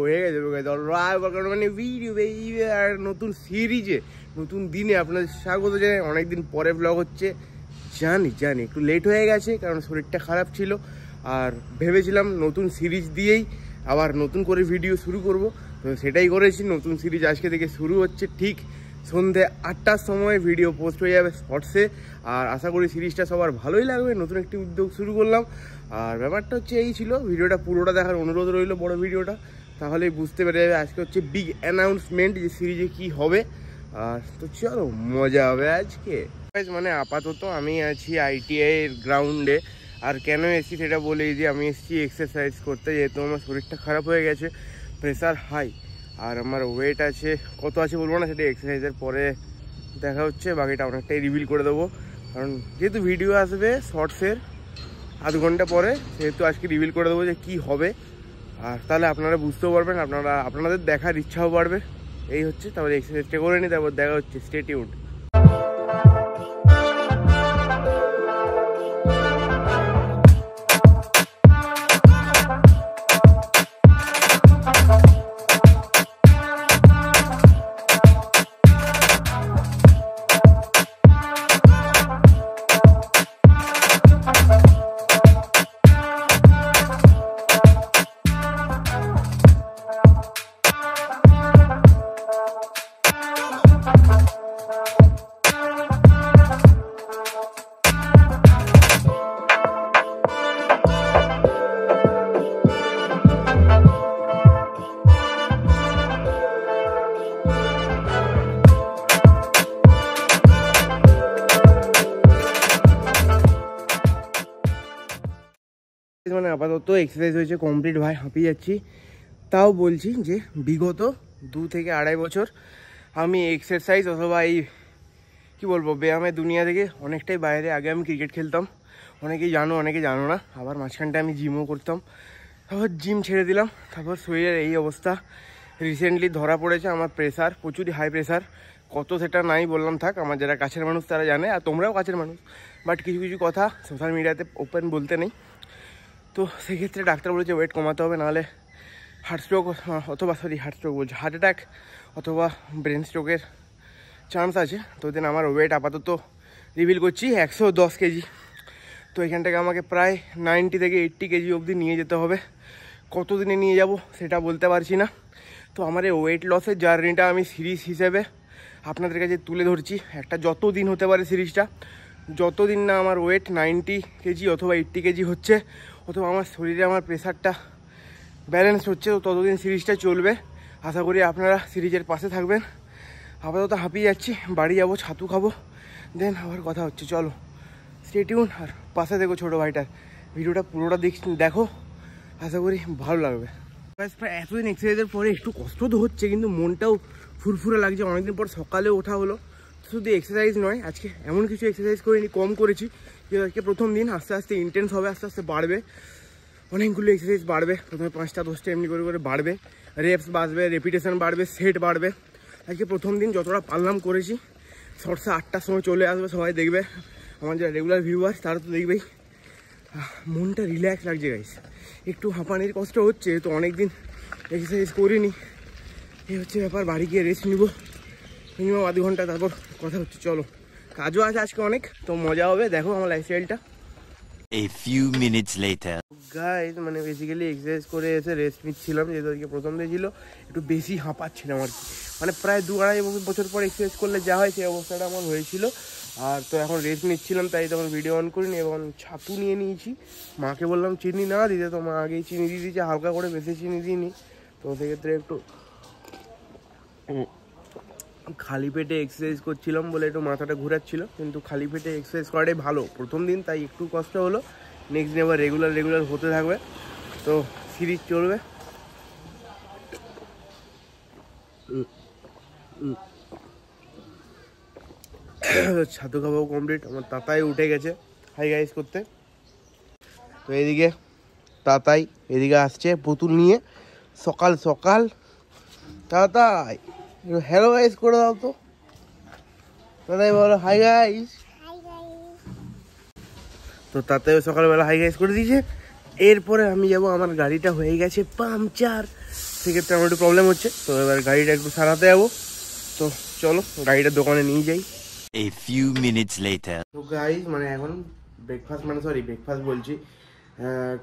হয়ে গেছে মানে ভিডিও আর নতুন সিরিজে নতুন দিনে আপনাদের স্বাগত জানাই। অনেকদিন পরে ব্লগ হচ্ছে, জানি একটু লেট হয়ে গেছে কারণ শরীরটা খারাপ ছিল। আর ভেবেছিলাম নতুন সিরিজ দিয়েই আবার নতুন করে ভিডিও শুরু করব, তো সেটাই করেছি। নতুন সিরিজ আজকে থেকে শুরু হচ্ছে, ঠিক সন্ধ্যে 8টার সময় ভিডিও পোস্ট হয়ে যাবে শর্টসে। আর আশা করি সিরিজটা সবার ভালোই লাগবে, নতুন একটি উদ্যোগ শুরু করলাম। আর ব্যাপারটা হচ্ছে এই ছিল, ভিডিওটা পুরোটা দেখার অনুরোধ রইল, বড় ভিডিওটা, তাহলেই বুঝতে পেরে যাবে আজকে হচ্ছে বিগ অ্যানাউন্সমেন্ট যে সিরিজে কি হবে। আর তো চলো মজা হবে আজকে। মানে আপাতত আমি আছি ITI এর গ্রাউন্ডে। আর কেন এসেছি সেটা বলেই যে আমি এসেছি এক্সারসাইজ করতে, যেহেতু আমার শরীরটা খারাপ হয়ে গেছে, প্রেসার হাই, আর আমার ওয়েট আছে, কত আছে বলবো না, সেটা এক্সারসাইজের পরে দেখা হচ্ছে। বাকিটা অনেকটাই রিভিল করে দেবো, কারণ যেহেতু ভিডিও আসবে শর্টসের আধ ঘন্টা পরে, সেহেতু আজকে রিভিল করে দেবো যে কী হবে। আর তাহলে আপনারা বুঝতেও পারবেন, আপনাদের দেখার ইচ্ছাও বাড়বে। এই হচ্ছে, তারপরে এক্সারসাইজটা করে নিই, তারপর দেখা হচ্ছে। Stay tuned. মানে আপাতত এক্সারসাইজ হয়েছে কমপ্লিট, ভাই হাঁপিয়ে যাচ্ছি। তাও বলছি যে বিগত 2 থেকে 2.5 বছর আমি এক্সারসাইজ অথবা এই কী বলবো ব্যায়ামের দুনিয়া থেকে অনেকটাই বাইরে। আগে আমি ক্রিকেট খেলতাম, অনেকেই জানো অনেকে জানো না। আবার মাঝখানটা আমি জিমও করতাম, তারপর জিম ছেড়ে দিলাম। তারপর শরীরের এই অবস্থা, রিসেন্টলি ধরা পড়েছে আমার প্রেসার, প্রচুরই হাই প্রেসার। কত সেটা নাই বললাম থাক, আমার যারা কাছের মানুষ তারা জানে, আর তোমরাও কাছের মানুষ, বাট কিছু কিছু কথা সোশ্যাল মিডিয়াতে ওপেন বলতে নেই। তো সেক্ষেত্রে ডাক্তার বলেছে ওয়েট কমাতে হবে, নাহলে হার্ট অ্যাটাক অথবা ব্রেন স্ট্রোকের চান্স আছে। তো দেন আমার ওয়েট আপাতত রিভিল করছি 110 কেজি। তো এখান থেকে আমাকে প্রায় 90 থেকে 80 কেজি অবধি নিয়ে যেতে হবে। কতদিনে নিয়ে যাব সেটা বলতে পারছি না। তো আমার এই ওয়েট লসের জার্নিটা আমি সিরিজ হিসেবে আপনাদের কাছে তুলে ধরছি। একটা যত দিন হতে পারে সিরিজটা, যতদিন না আমার ওয়েট 90 কেজি অথবা 80 কেজি হচ্ছে, অথবা আমার শরীরে আমার প্রেশারটা ব্যালেন্স হচ্ছে, তো ততদিন সিরিজটা চলবে। আশা করি আপনারা সিরিজের পাশে থাকবেন। আপাতত হাঁপিয়ে যাচ্ছি, বাড়ি যাবো, ছাতু খাবো, দেন আবার কথা হচ্ছে। চলো স্টে টিউন, আর পাশে দেখো ছোটো ভাইটার ভিডিওটা পুরোটা দেখো, আশা করি ভালো লাগবে। প্রায় এতদিন এক্সারসাইজের পরে একটু কষ্ট তো হচ্ছে, কিন্তু মনটাও ফুরফুরে লাগছে। অনেকদিন পর সকালে ওঠা হলো। শুধু এক্সারসাইজ নয়, আজকে এমন কিছু এক্সারসাইজ করিনি, কম করেছি। যে আজকে প্রথম দিন, আস্তে আস্তে ইন্টেন্স হবে, আস্তে আস্তে বাড়বে, অনেকগুলো এক্সারসাইজ বাড়বে। প্রথমে 5টা 10টা এমনি করে বাড়বে, রেপস বাড়বে, রেপিটেশন বাড়বে, সেট বাড়বে। আজকে প্রথম দিন যতটা পারলাম করেছি। শর্টসে 8টার সময় চলে আসবে, সবাই দেখবে, আমার যারা রেগুলার ভিউয়ার তারা তো দেখবেই। মনটা রিল্যাক্স লাগছে গাইস, একটু হাঁপানির কষ্ট হচ্ছে, তো অনেকদিন এক্সারসাইজ করিনি। এই হচ্ছে ব্যাপার। বাড়ি গিয়ে রেস্ট নিব মিনিমাম আধ ঘন্টা, তারপর কথা হচ্ছে। চলো, কাজও আছে আজকে অনেক, তো মজা হবে। দেখো আমার লাইফস্টাইলটা। A few minutes later. Guys মানে বেসিক্যালি এক্সারসাইজ করে এসে রেস্ট নিচ্ছিলাম, যেহেতু আজকে প্রথম দিন ছিল, একটু বেশি হাঁপাচ্ছিলাম আর কি। মানে প্রায় 2-2.5 বছর পর এক্সারসাইজ করলে যা হয় সেই অবস্থাটা আমার হয়েছিল। আর তো এখন রেস্ট নিচ্ছিলাম, তাই তখন ভিডিও অন করিনি। এবং ছাতু নিয়ে নিয়েছি, মাকে বললাম চিনি না দিতে, তো মা আগেই চিনি দিয়ে দিয়েছে, হালকা করে, বেশি চিনি দিইনি। তো সেক্ষেত্রে একটু খালি পেটে এক্সারসাইজ করছিলাম বলে একটু মাথাটা ঘুরাচ্ছিল, কিন্তু খালি পেটে এক্সারসাইজ করাটাই ভালো প্রথম দিন, তাই একটু কষ্ট হলো। নেক্সট দিন আবার রেগুলার হতে থাকবে, তো সিরিজ চলবে। ছাতু খাওয়াও কমপ্লিট, আমার তাতাই উঠে গেছে হাই গাইস করতে। তো এদিকে তাতাই এদিকে আসছে পুতুল নিয়ে সকাল সকাল। তাতাই হ্যালো গাইস করে দাও তো, তাতাই বলো হাই গাইস। তো তাতেও সকালবেলা হাই গাইস করে দিয়েছে। এরপরে আমি যাব, আমার গাড়িটা হয়ে গেছে পাংচার, সেক্ষেত্রে আমার একটু প্রবলেম হচ্ছে। তো এবার গাড়িটা একটু সারাতে যাবো। তো চলো গাড়িটা দোকানে নিয়ে যাই। A few minutes later. তো গাইস মানে এখন ব্রেকফাস্ট বলছি,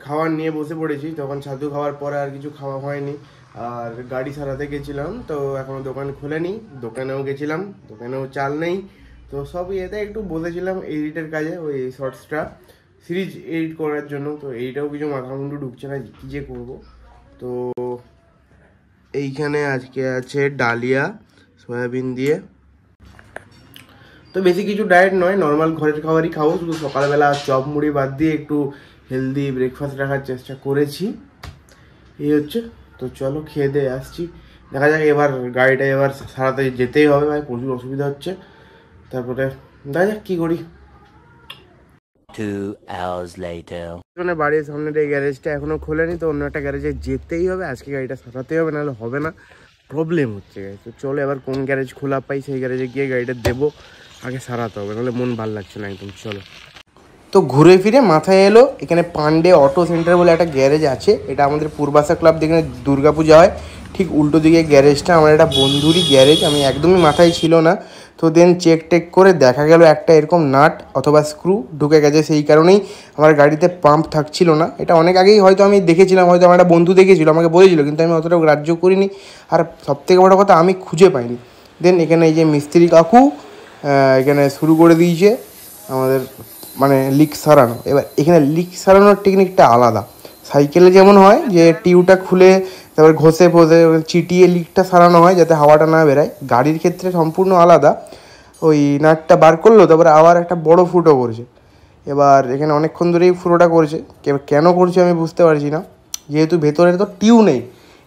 খাবার নিয়ে বসে পড়েছি। তখন ছাতু খাওয়ার পরে আর কিছু খাওয়া হয়নি, আর গাড়ি সারাতে গেছিলাম। তো এখনো দোকান খোলেনি, দোকানেও গেছিলাম, দোকানেও চাল নেই। তো সব ইয়েতে একটু বসেছিলাম এডিটের কাজে, ওই শর্টসটা সিরিজ এডিট করার জন্য। তো এইটাও কিছু মাথা মুন্ডু ঢুকছে না কী যে করবো। তো এইখানে আজকে আছে ডালিয়া সয়াবিন দিয়ে। তো বেশি কিছু ডায়েট নয়, নর্মাল ঘরের খাবারই খাবো, শুধু সকালবেলা চপ মুড়ি বাদ দিয়ে একটু হেলদি ব্রেকফাস্ট রাখার চেষ্টা করেছি, এই হচ্ছে। তো চলো খেয়ে দিয়ে আসছি, দেখা যাক। এবার গাড়িটা এবার সারাতে যেতেই হবে ভাই, প্রচুর অসুবিধা হচ্ছে। তারপরে দেখা যাক কী করি। 2 hours later. মানে বাড়ির সামনের এই গ্যারেজটা এখনও খোলেনি, তো অন্য একটা গ্যারেজে যেতেই হবে, আজকে গাড়িটা সারাতেই হবে, নাহলে হবে না, প্রবলেম হচ্ছে। তো চলো এবার কোন গ্যারেজ খোলা পাই সেই গ্যারেজে গিয়ে গাড়িটা দেবো, আগে সারাতে হবে, নাহলে মন ভালো লাগছে না একদম। চলো। তো ঘুরে ফিরে মাথায় এলো এখানে পান্ডে অটো সেন্টার বলে একটা গ্যারেজ আছে। এটা আমাদের পূর্বাশা ক্লাব থেকে দুর্গাপূজা হয়, ঠিক উল্টো দিকে গ্যারেজটা। আমার একটা বন্ধুরই গ্যারেজ, আমি একদমই মাথায় ছিল না। তো দেন চেক করে দেখা গেল একটা এরকম নাট অথবা স্ক্রু ঢুকে গেছে, সেই কারণেই আমার গাড়িতে পাম্প থাকছিল না। এটা অনেক আগেই হয়তো আমি দেখেছিলাম, হয়তো আমার একটা বন্ধু দেখেছিল, আমাকে বলেছিল, কিন্তু আমি অতটাও গ্রাহ্য করিনি। আর সবথেকে বড় কথা, আমি খুঁজে পাইনি। দেন এখানে এই যে মিস্ত্রি কাকু এখানে শুরু করে দিয়েছে আমাদের মানে লিক সারানো। এবার এখানে লিক সারানোর টেকনিকটা আলাদা। সাইকেলে যেমন হয় যে টিউটা খুলে তারপর ঘষে চিটিয়ে লিকটা সারানো হয় যাতে হাওয়াটা না বেরায়, গাড়ির ক্ষেত্রে সম্পূর্ণ আলাদা। ওই নাটটা বার করলো, তারপরে আবার একটা বড় ফুটো করছে। এবার এখানে অনেকক্ষণ ধরেই ফুটোটা করছে, কেন করছে আমি বুঝতে পারছি না, যেহেতু ভেতরে তো টিউব নেই,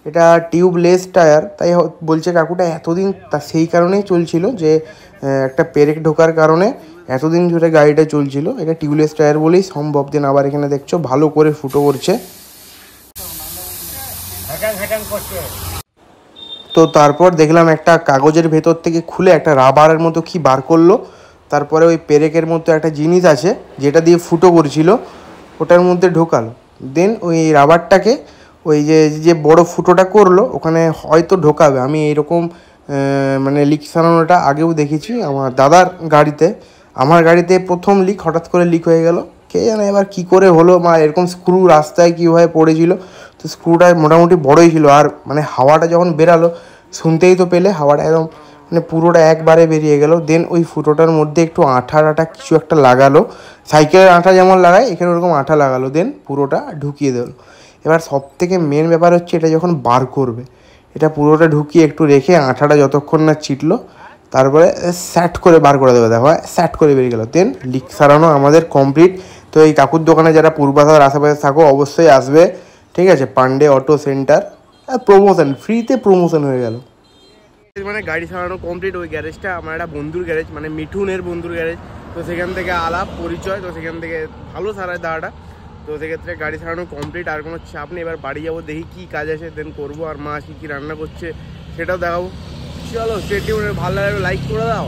এটা টিউবলেস টায়ার, তাই বলছে কাকুটা এতদিন তা সেই কারণেই চলছিল যে একটা পেরেক ঢোকার কারণে এতদিন ধরে গাড়িটা চলছিল, এটা টিউবলেস টায়ার বলেই সম্ভব। দিন আবার এখানে দেখছো ভালো করে ফুটো করছে। তো তারপর দেখলাম একটা কাগজের ভেতর থেকে খুলে একটা রাবারের মতো কি বার করলো, তারপরে ওই পেরেকের মতো একটা জিনিস আছে যেটা দিয়ে ফুটো করছিল ওটার মধ্যে ঢোকালো। দেন ওই রাবারটাকে ওই যে বড় ফুটোটা করলো ওখানে হয়তো ঢোকাবে। আমি এইরকম মানে লিক সারানোটা আগেও দেখেছি আমার দাদার গাড়িতে। আমার গাড়িতে প্রথম লিক, হঠাৎ করে লিক হয়ে গেল, কে জানে এবার কী করে হলো। এরকম স্ক্রু রাস্তায় কীভাবে পড়েছিল, তো স্ক্রুটা মোটামুটি বড়োই ছিল। আর মানে হাওয়াটা যখন বেরালো, শুনতেই তো পেলে, হাওয়াটা একদম মানে পুরোটা একবারে বেরিয়ে গেল। দেন ওই ফুটোটার মধ্যে একটু আঠা কিছু একটা লাগালো, সাইকেলের আঠা যেমন লাগায় এখানে ওরকম আঠা লাগালো। দেন পুরোটা ঢুকিয়ে দিল। এবার সবথেকে মেন ব্যাপার হচ্ছে এটা যখন বার করবে, এটা পুরোটা ঢুকিয়ে একটু রেখে আঠাটা যতক্ষণ না চিটলো, তারপরে স্যাট করে বার করে দেবে। দেখো স্যাট করে বেরিয়ে গেলো। দেন লিক সারানো আমাদের কমপ্লিট। তো এই কাকুর দোকানে যারা পূর্বাশার আশেপাশে থাকো অবশ্যই আসবে, ঠিক আছে? পান্ডে অটো সেন্টার, প্রমোশন, ফ্রিতে প্রমোশন হয়ে গেল। মানে গাড়ি সারানো কমপ্লিট। ওই গ্যারেজটা আমার একটা বন্ধুর গ্যারেজ, মানে মিঠুনের বন্ধুর গ্যারেজ। তো সেখান থেকে আলাপ পরিচয়, তো সেখান থেকে ভালো সারায় দাঁড়াটা। তো সেক্ষেত্রে গাড়ি সারানো কমপ্লিট, আর কোনো চাপ নেই। এবার বাড়ি যাবো, দেখি কী কাজ আছে, দেন করবো। আর মা কী রান্না করছে সেটাও দেখাবো। চলো স্টে টিউন। ভালো লাগবে লাইক করে দাও,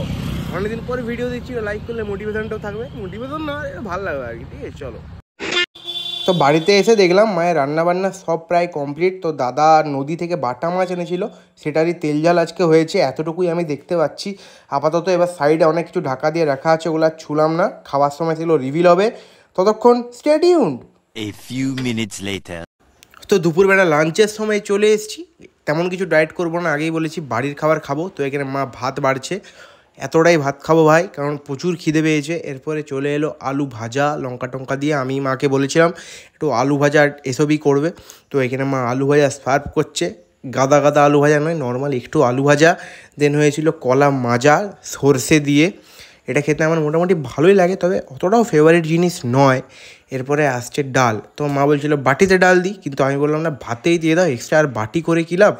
অনেকদিন পরে ভিডিও দিচ্ছি, লাইক করলে মোটিভেশনটাও থাকবে, মোটিভেশন না ভালো লাগবে আর কি, ঠিক আছে? চলো। তো বাড়িতে এসে দেখলাম মায়ের রান্নাবান্না সব প্রায় কমপ্লিট। তো দাদা নদী থেকে বাটা মাছ এনেছিল, সেটারই তেল ঝাল আজকে হয়েছে, এতটুকুই আমি দেখতে পাচ্ছি আপাতত। এবার সাইডে অনেক কিছু ঢাকা দিয়ে রাখা আছে, ওগুলো ছুলাম না, খাওয়ার সময় সেগুলো রিভিল হবে, ততক্ষণ stay tuned. A few minutes later. তো দুপুরবেলা লাঞ্চের সময় চলে এসেছি। তেমন কিছু ডায়েট করবো না, আগেই বলেছি বাড়ির খাবার খাবো। তো এখানে মা ভাত বাড়ছে, এতটাই ভাত খাবো ভাই, কারণ প্রচুর খিদে পেয়েছে। এরপরে চলে এলো আলু ভাজা লঙ্কা টঙ্কা দিয়ে। আমি মাকে বলেছিলাম একটু আলু ভাজা এসবই করবে। তো এখানে মা আলু ভাজা সার্ভ করছে, গাদা আলু ভাজা নয়, নর্মাল একটু আলু ভাজা। দেন হয়েছিল কলা মাজা সর্ষে দিয়ে, এটা খেতে আমার মোটামুটি ভালোই লাগে, তবে অতটাও ফেভারিট জিনিস নয়। এরপরে আসছে ডাল। তো মা বলছিল বাটিতে ডাল দিই, কিন্তু আমি বললাম না, ভাতেই দিয়ে দাও, এক্সট্রা আর বাটি করে কী লাভ।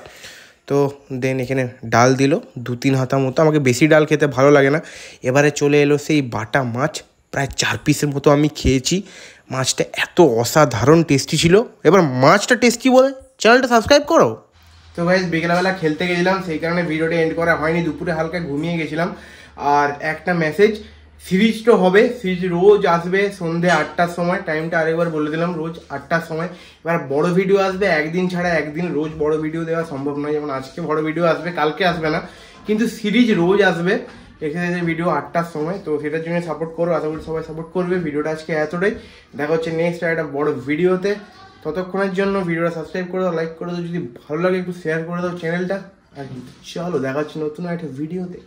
তো দেন এখানে ডাল দিল 2-3 হাতা মতো, আমাকে বেশি ডাল খেতে ভালো লাগে না। এবারে চলে এলো সেই বাটা মাছ, প্রায় 4 পিসের মতো আমি খেয়েছি। মাছটা এত অসাধারণ টেস্টি ছিল। এবার মাছটা টেস্টি বলে চ্যানেলটা সাবস্ক্রাইব করো। তো গাইস বিকেলবেলা খেলতে গেছিলাম, সেই কারণে ভিডিওটা এন্ড করা হয়নি, দুপুরে হালকা ঘুমিয়ে গেছিলাম। আর একটা মেসেজ, সিরিজ তো হবে, সিরিজ রোজ আসবে সন্ধ্যে 8টার সময়, টাইমটা আরেকবার বলে দিলাম, রোজ 8টার সময়। এবার বড় ভিডিও আসবে একদিন ছাড়া একদিন, রোজ বড় ভিডিও দেওয়া সম্ভব নয়, যেমন আজকে বড় ভিডিও আসবে, কালকে আসবে না, কিন্তু সিরিজ রোজ আসবে এখানে ভিডিও 8টার সময়। তো সেটার জন্য সাপোর্ট করো, আশা করি সবাই সাপোর্ট করবে। ভিডিওটা আজকে এতটাই, দেখা হচ্ছে নেক্সট একটা বড় ভিডিওতে। ততক্ষণের জন্য ভিডিওটা সাবস্ক্রাইব করে দাও, লাইক করে দাও, যদি ভালো লাগে একটু শেয়ার করে দাও চ্যানেলটা। আর চলো দেখা হচ্ছে নতুন একটা ভিডিওতে।